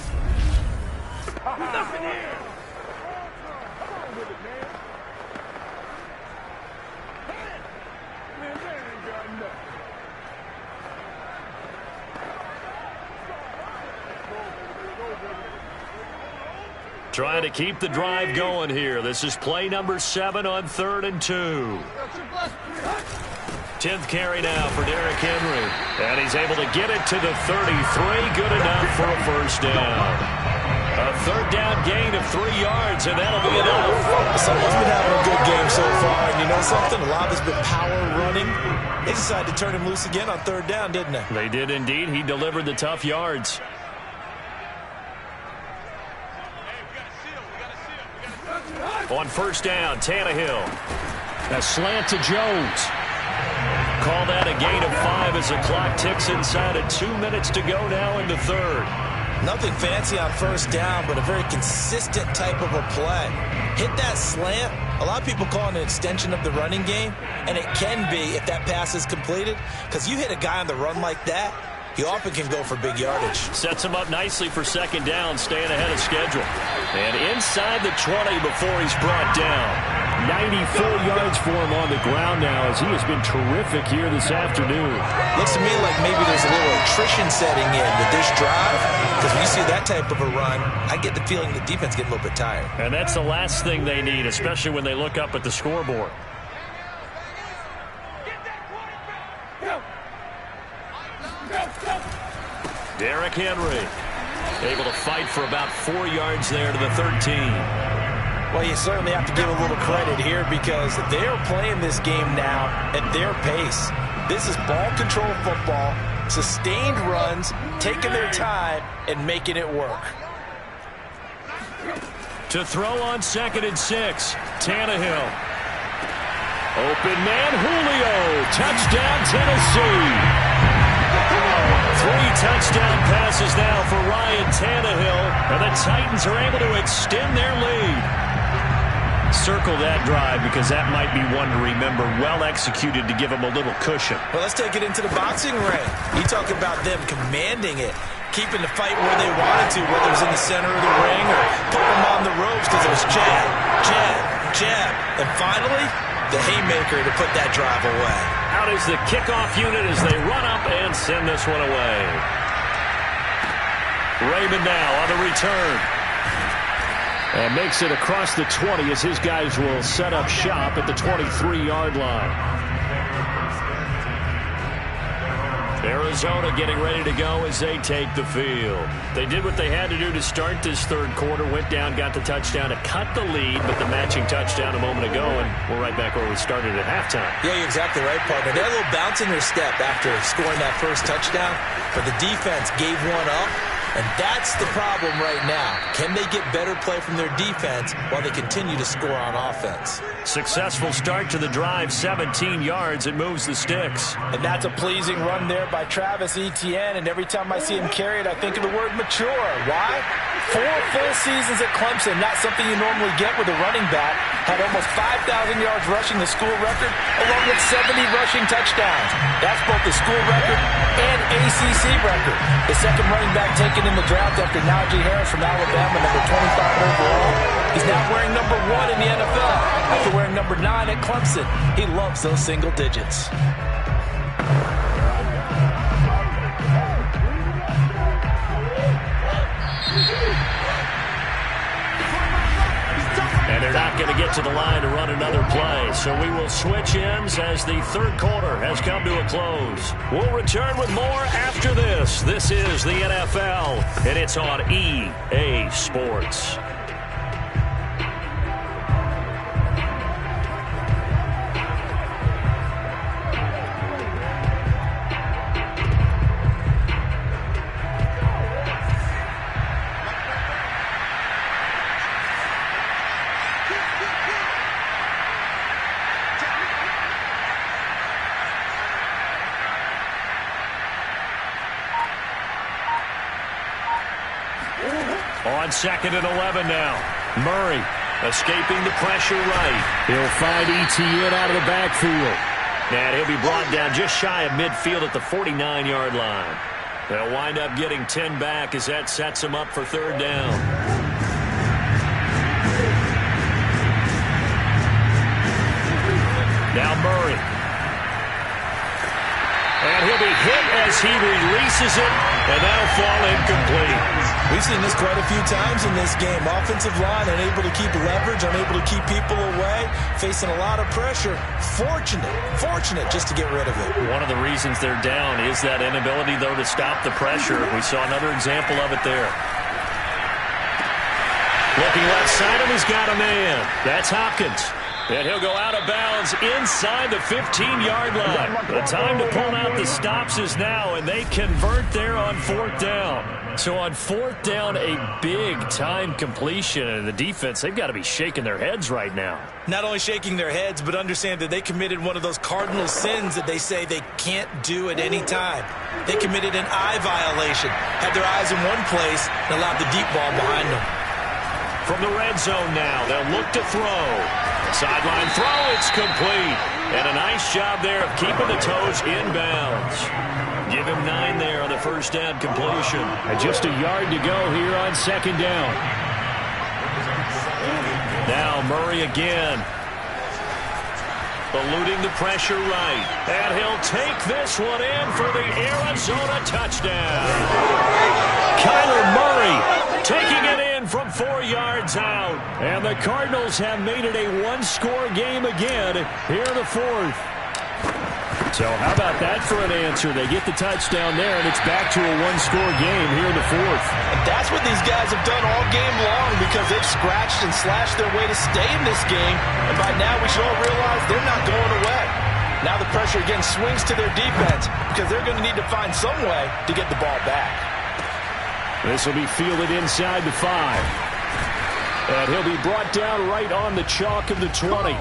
Speaker 3: Trying to keep the drive going here. This is play number 7 on 3rd and 2. 10th carry now for Derrick Henry. And he's able to get it to the 33. Good enough for a first down. A 3rd down gain of 3 yards, and that'll be enough.
Speaker 4: Someone's been having a good game so far, and you know something? A lot has been power running. They decided to turn him loose again on 3rd down, didn't they?
Speaker 3: They did indeed. He delivered the tough yards. On 1st down, Tannehill. A slant to Jones. Call that a gain of 5 as the clock ticks inside of 2 minutes to go now in the 3rd.
Speaker 4: Nothing fancy on 1st down, but a very consistent type of a play. Hit that slant. A lot of people call it an extension of the running game, and it can be if that pass is completed, because you hit a guy on the run like that, he often can go for big yardage.
Speaker 3: Sets him up nicely for 2nd down, staying ahead of schedule. And inside the 20 before he's brought down. 94 yards for him on the ground now as he has been terrific here this afternoon.
Speaker 4: Looks to me like maybe there's a little attrition setting in with this drive, because when you see that type of a run, I get the feeling the defense get a little bit tired.
Speaker 3: And that's the last thing they need, especially when they look up at the scoreboard. Derrick Henry able to fight for about 4 yards there to the 13.
Speaker 2: Well, you certainly have to give a little credit here because they're playing this game now at their pace. This is ball control football, sustained runs, taking their time and making it work.
Speaker 3: To throw on 2nd and 6, Tannehill. Open man, Julio. Touchdown, Tennessee. 3 touchdown passes now for Ryan Tannehill, and the Titans are able to extend their lead. Circle that drive because that might be one to remember. Well executed to give them a little cushion.
Speaker 4: Well, let's take it into the boxing ring. You talk about them commanding it, keeping the fight where they wanted to, whether it was in the center of the ring or putting them on the ropes because it was jab, jab, jab. And finally, the haymaker to put that drive away.
Speaker 3: Out is the kickoff unit as they run up and send this one away. Raymond now on the return. And makes it across the 20 as his guys will set up shop at the 23-yard line. Arizona getting ready to go as they take the field. They did what they had to do to start this 3rd quarter. Went down, got the touchdown to cut the lead, but the matching touchdown a moment ago, and we're right back where we started at halftime.
Speaker 4: Yeah, you're exactly right, partner. They had a little bounce in their step after scoring that first touchdown, but the defense gave one up. And that's the problem right now. Can they get better play from their defense while they continue to score on offense?
Speaker 3: Successful start to the drive, 17 yards. It moves the sticks.
Speaker 2: And that's a pleasing run there by Travis Etienne. And every time I see him carry it, I think of the word mature. Why? 4 full seasons at Clemson, not something you normally get with a running back. Had almost 5,000 yards rushing, the school record, along with 70 rushing touchdowns. That's both the school record and ACC record. The second running back taken in the draft after Najee Harris from Alabama, number 25 overall. He's now wearing number 1 in the NFL after wearing number 9 at Clemson. He loves those single digits.
Speaker 3: And they're not going to get to the line to run another play. So we will switch ends as the third quarter has come to a close. We'll return with more after this. This is the NFL, and it's on EA Sports. On 2nd and 11 now. Murray escaping the pressure right. He'll find ETN out of the backfield. And he'll be brought down just shy of midfield at the 49-yard line. They'll wind up getting 10 back as that sets them up for third down. Now Murray. And he'll be hit as he releases it, and that'll fall incomplete.
Speaker 4: We've seen this quite a few times in this game. Offensive line unable to keep leverage, unable to keep people away, facing a lot of pressure. Fortunate just to get rid of it.
Speaker 3: One of the reasons they're down is that inability, though, to stop the pressure. We saw another example of it there. Looking left side of him, he's got a man. That's Hopkins. And he'll go out of bounds inside the 15-yard line. The time to pull out the stops is now, and they convert there on 4th down. So on 4th down, a big-time completion. And the defense, they've got to be shaking their heads right now.
Speaker 4: Not only shaking their heads, but understand that they committed one of those cardinal sins that they say they can't do at any time. They committed an eye violation, had their eyes in one place, and allowed the deep ball behind them.
Speaker 3: From the red zone now, they'll look to throw. Sideline throw, it's complete. And a nice job there of keeping the toes inbounds. Give him 9 there on the first down completion. And just a yard to go here on 2nd down. Now Murray again. Eluding the pressure right. And he'll take this one in for the Arizona touchdown. Kyler Murray taking it in from 4 yards out. And the Cardinals have made it a one-score game again here in the 4th. So how about that for an answer? They get the touchdown there, and it's back to a one-score game here in the 4th.
Speaker 2: And that's what these guys have done all game long, because they've scratched and slashed their way to stay in this game. And by now we should all realize they're not going away. Now the pressure again swings to their defense, because they're going to need to find some way to get the ball back.
Speaker 3: This will be fielded inside the 5. And he'll be brought down right on the chalk of the 20.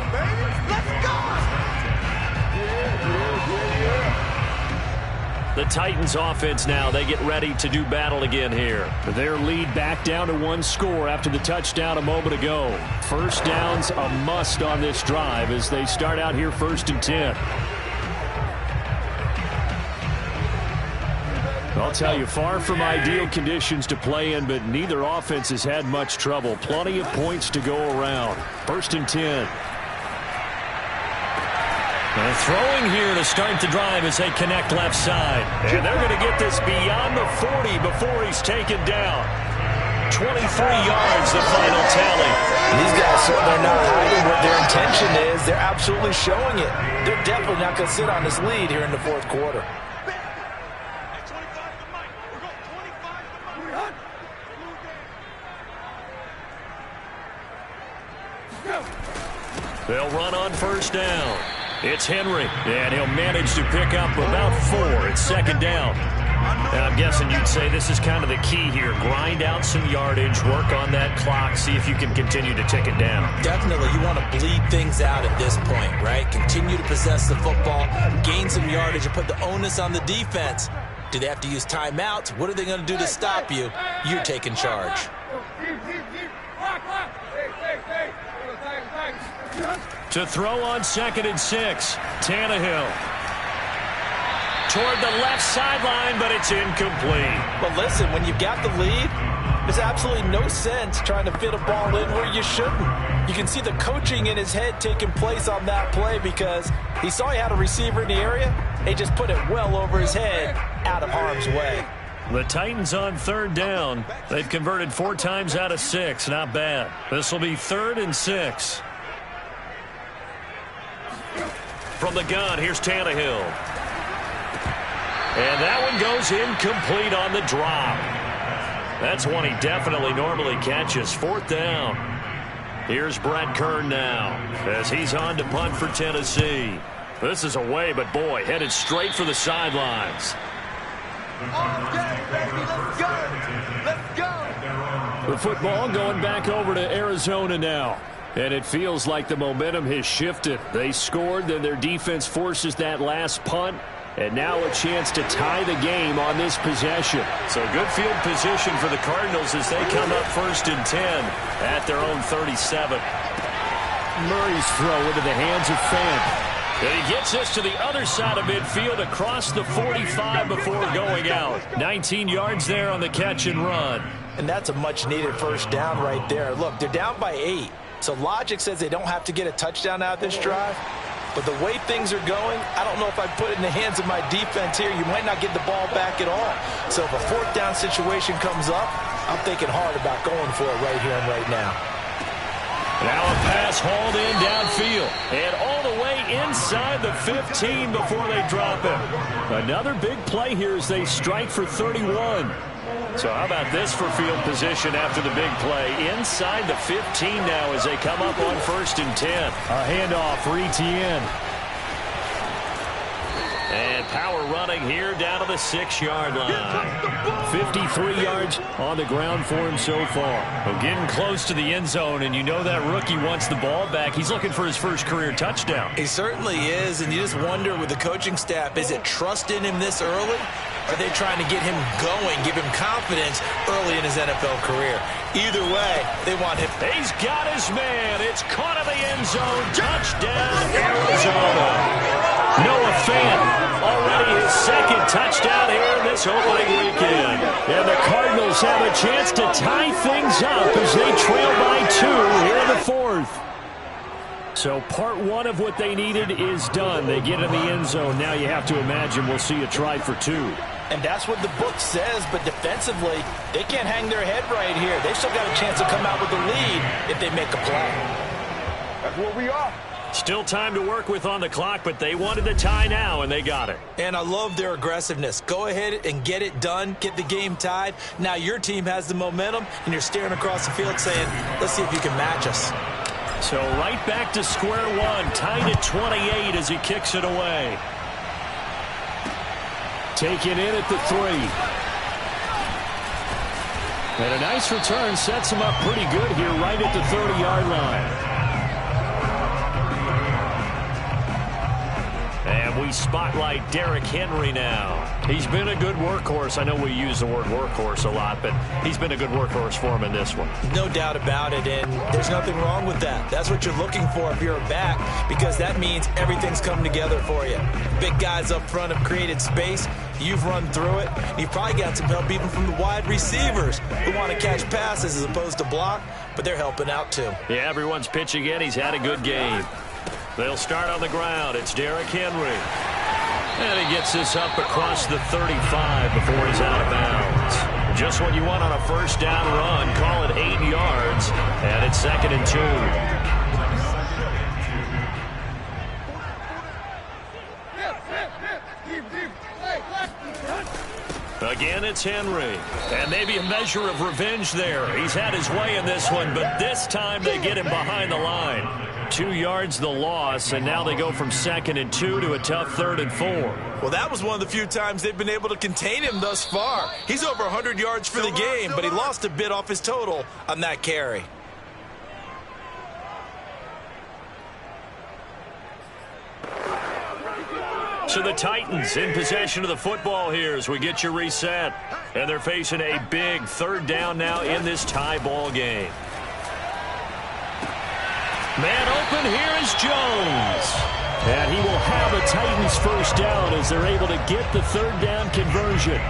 Speaker 3: The Titans offense now, they get ready to do battle again here. Their lead back down to 1 score after the touchdown a moment ago. First down's a must on this drive as they start out here 1st and 10. I'll tell you, far from ideal conditions to play in, but neither offense has had much trouble. Plenty of points to go around. 1st and 10. And throwing here to start the drive as they connect left side. And they're going to get this beyond the 40 before he's taken down. 23 yards, the final tally.
Speaker 2: These guys certainly are not hiding what their intention is. They're absolutely showing it. They're definitely not going to sit on this lead here in the 4th quarter.
Speaker 3: They'll run on 1st down. It's Henry, and he'll manage to pick up about 4. It's 2nd down. And I'm guessing you'd say this is kind of the key here. Grind out some yardage, work on that clock, see if you can continue to tick it down.
Speaker 2: Definitely. You want to bleed things out at this point, right? Continue to possess the football, gain some yardage, and put the onus on the defense. Do they have to use timeouts? What are they going to do to stop you? You're taking charge.
Speaker 3: To throw on 2nd and 6, Tannehill. Toward the left sideline, but it's incomplete.
Speaker 2: But listen, when you've got the lead, there's absolutely no sense trying to fit a ball in where you shouldn't. You can see the coaching in his head taking place on that play, because he saw he had a receiver in the area. He just put it well over his head, out of harm's way.
Speaker 3: The Titans on third down. They've converted 4 times out of 6. Not bad. This will be 3rd and 6. From the gun, here's Tannehill. And that one goes incomplete on the drop. That's one he definitely normally catches. 4th down. Here's Brett Kern now as he's on to punt for Tennessee. This is away, but boy, headed straight for the sidelines.
Speaker 5: Okay, baby, let's go. Let's go.
Speaker 1: The football going back over to Arizona now. And it feels like the momentum has shifted. They scored, then their defense forces that last punt. And now a chance to tie the game on this possession. So good field position for the Cardinals as they come up 1st and 10 at their own 37. Murray's throw into the hands of Fant. And he gets this to the other side of midfield across the 45 before going out. 19 yards there on the catch and run.
Speaker 2: And that's a much-needed first down right there. Look, they're down by 8. So logic says they don't have to get a touchdown out of this drive. But the way things are going, I don't know if I put it in the hands of my defense here. You might not get the ball back at all. So if a 4th down situation comes up, I'm thinking hard about going for it right here and right now.
Speaker 1: Now a pass hauled in downfield. And all the way inside the 15 before they drop him. Another big play here as they strike for 31. So how about this for field position after the big play? Inside the 15 now as they come up on 1st and 10. A handoff for Etienne. And power running here down to the 6-yard line. 53 yards on the ground for him so far. Well, getting close to the end zone, and you know that rookie wants the ball back. He's looking for his first career touchdown.
Speaker 2: He certainly is, and you just wonder with the coaching staff, is it trust in him this early? Or are they trying to get him going, give him confidence early in his NFL career? Either way, they want him.
Speaker 1: He's got his man. It's caught in the end zone. Touchdown, Arizona. Noah Fant, already his 2nd touchdown here in this opening weekend. And the Cardinals have a chance to tie things up as they trail by 2 here in the 4th. So part 1 of what they needed is done. They get in the end zone. Now you have to imagine we'll see a try for 2.
Speaker 2: And that's what the book says, but defensively, they can't hang their head right here. They've still got a chance to come out with the lead if they make a play.
Speaker 5: That's where we are.
Speaker 1: Still time to work with on the clock, but they wanted the tie now, and they got it.
Speaker 2: And I love their aggressiveness. Go ahead and get it done, get the game tied. Now your team has the momentum, and you're staring across the field saying, let's see if you can match us.
Speaker 1: So right back to square one, tied at 28 as he kicks it away. Taken in at the 3. And a nice return sets him up pretty good here right at the 30-yard line. And we spotlight Derrick Henry now. He's been a good workhorse. I know we use the word workhorse a lot, but he's been a good workhorse for him in this one.
Speaker 2: No doubt about it, and there's nothing wrong with that. That's what you're looking for if you're a back, because that means everything's come together for you. Big guys up front have created space. You've run through it. You've probably got some help even from the wide receivers who want to catch passes as opposed to block, but they're helping out too.
Speaker 1: Yeah, everyone's pitching in. He's had a good game. They'll start on the ground. It's Derrick Henry. And he gets this up across the 35 before he's out of bounds. Just what you want on a first down run. Call it 8 yards. And it's 2nd and 2. Again, it's Henry. And maybe a measure of revenge there. He's had his way in this one, but this time they get him behind the line. 2 yards the loss, and now they go from 2nd and 2 to a tough 3rd and 4.
Speaker 4: Well, that was one of the few times they've been able to contain him thus far. He's over 100 yards for the game, but he lost a bit off his total on that carry.
Speaker 1: So the Titans in possession of the football here as we get you reset. And they're facing a big 3rd down now in this tie ball game. Man open, here is Jones. And he will have a Titans first down as they're able to get the 3rd down conversion.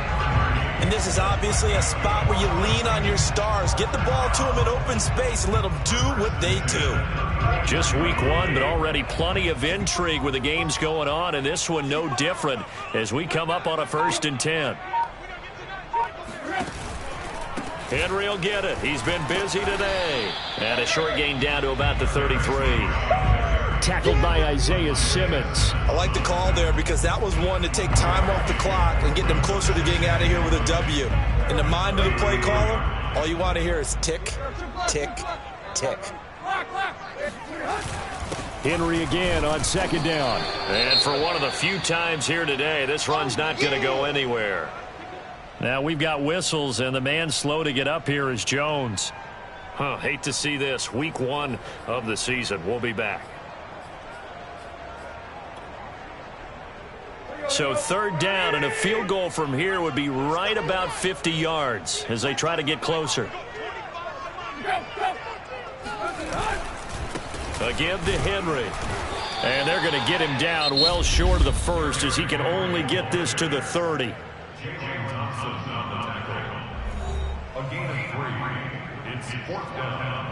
Speaker 2: And this is obviously a spot where you lean on your stars. Get the ball to them in open space and let them do what they do.
Speaker 1: Just week 1, but already plenty of intrigue with the games going on, and this one no different as we come up on a 1st and 10.
Speaker 3: Henry will get it. He's been busy today. And a short gain down to about the 33. Tackled by Isaiah Simmons.
Speaker 4: I like the call there because that was one to take time off the clock and get them closer to getting out of here with a W. In the mind of the play caller, all you want to hear is tick, tick, tick.
Speaker 3: Henry again on second down. And for one of the few times here today, this run's not going to go anywhere. Now we've got whistles, and the man slow to get up here is Jones. Hate to see this. Week 1 of the season. We'll be back. So third down, and a field goal from here would be right about 50 yards as they try to get closer. A give to Henry. And they're going to get him down well short of the first as he can only get this to the 30.
Speaker 7: A gain of 3. It's 4th down.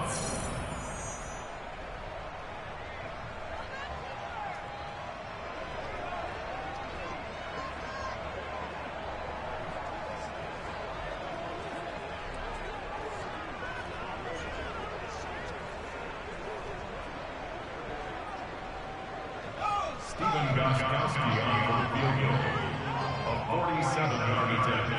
Speaker 7: Stephen Gostkowski on for the field goal. A 47-yard attempt.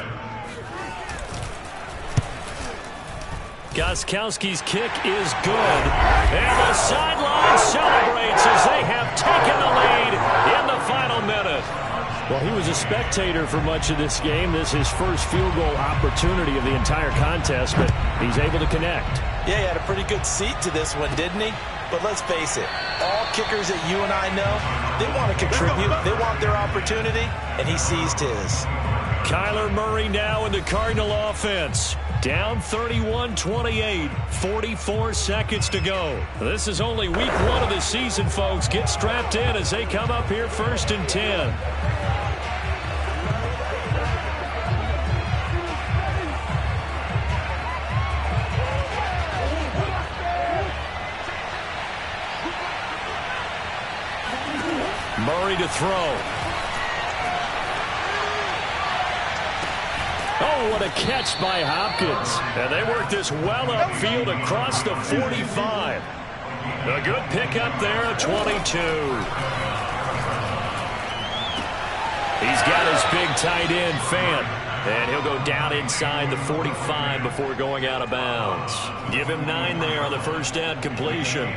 Speaker 3: Gostkowski's kick is good. And the sideline celebrates as they have taken the lead in the final minute. Well, he was a spectator for much of this game. This is his first field goal opportunity of the entire contest, but he's able to connect.
Speaker 2: Yeah, he had a pretty good seat to this one, didn't he? But let's face it, all kickers that you and I know, they want to contribute. They want their opportunity, and he seized his.
Speaker 3: Kyler Murray now in the Cardinal offense. Down 31-28, 44 seconds to go. This is only week 1 of the season, folks. Get strapped in as they come up here 1st and 10. Murray to throw. Oh, what a catch by Hopkins. And they work this well upfield across the 45. A good pickup there at 22. He's got his big tight end, Fant. And he'll go down inside the 45 before going out of bounds. Give him 9 there on the first down completion.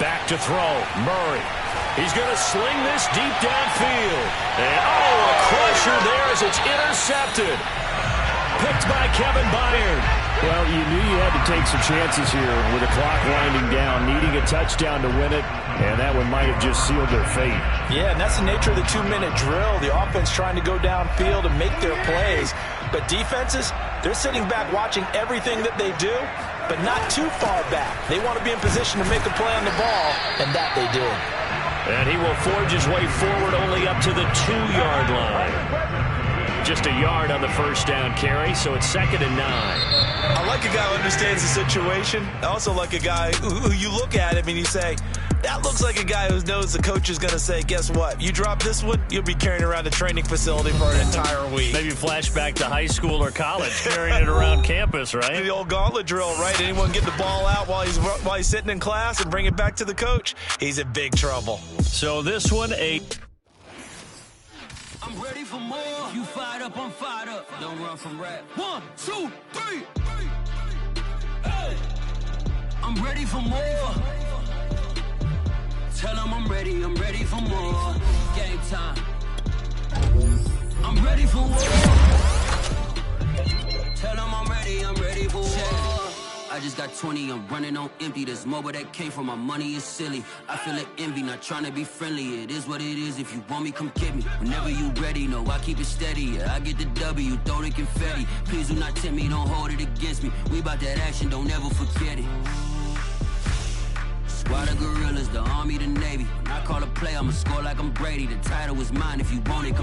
Speaker 3: Back to throw. Murray. He's going to sling this deep downfield. And, oh, a crusher there as it's intercepted. Picked by Kevin Byard. Well, you knew you had to take some chances here with the clock winding down, needing a touchdown to win it, and that one might have just sealed their fate.
Speaker 2: Yeah, and that's the nature of the 2-minute drill. The offense trying to go downfield and make their plays. But defenses, they're sitting back watching everything that they do, but not too far back. They want to be in position to make a play on the ball, and that they did.
Speaker 3: And he will forge his way forward only up to the 2-yard line. Just a yard on the first down carry, so it's 2nd and 9.
Speaker 4: I like a guy who understands the situation. I also like a guy who you look at him and you say, that looks like a guy who knows the coach is going to say, guess what? You drop this one, you'll be carrying around a training facility for an entire week.
Speaker 3: Maybe flashback to high school or college, carrying it around campus, right?
Speaker 4: The old gauntlet drill, right? Anyone get the ball out while he's sitting in class and bring it back to the coach? He's in big trouble.
Speaker 3: So this one,
Speaker 8: I'm ready for more. You fired up, I'm fired up. Don't run from rap. 1, 2, 3. Hey. I'm ready for more. Tell them I'm ready for more. Game time. I'm ready for war. Tell them I'm ready for war. I just got 20, I'm running on empty. This mobile that came from my money is silly. I feel like envy, not trying to be friendly. It is what it is, if you want me, come get me. Whenever you ready, no, I keep it steady. Yeah, I get the W, throw the confetti. Please do not tempt me, don't hold it against me. We about that action, don't ever forget it. Squad of gorillas, the army, the navy. When I call a play, I'ma score like I'm Brady. The title is mine, if you want it, come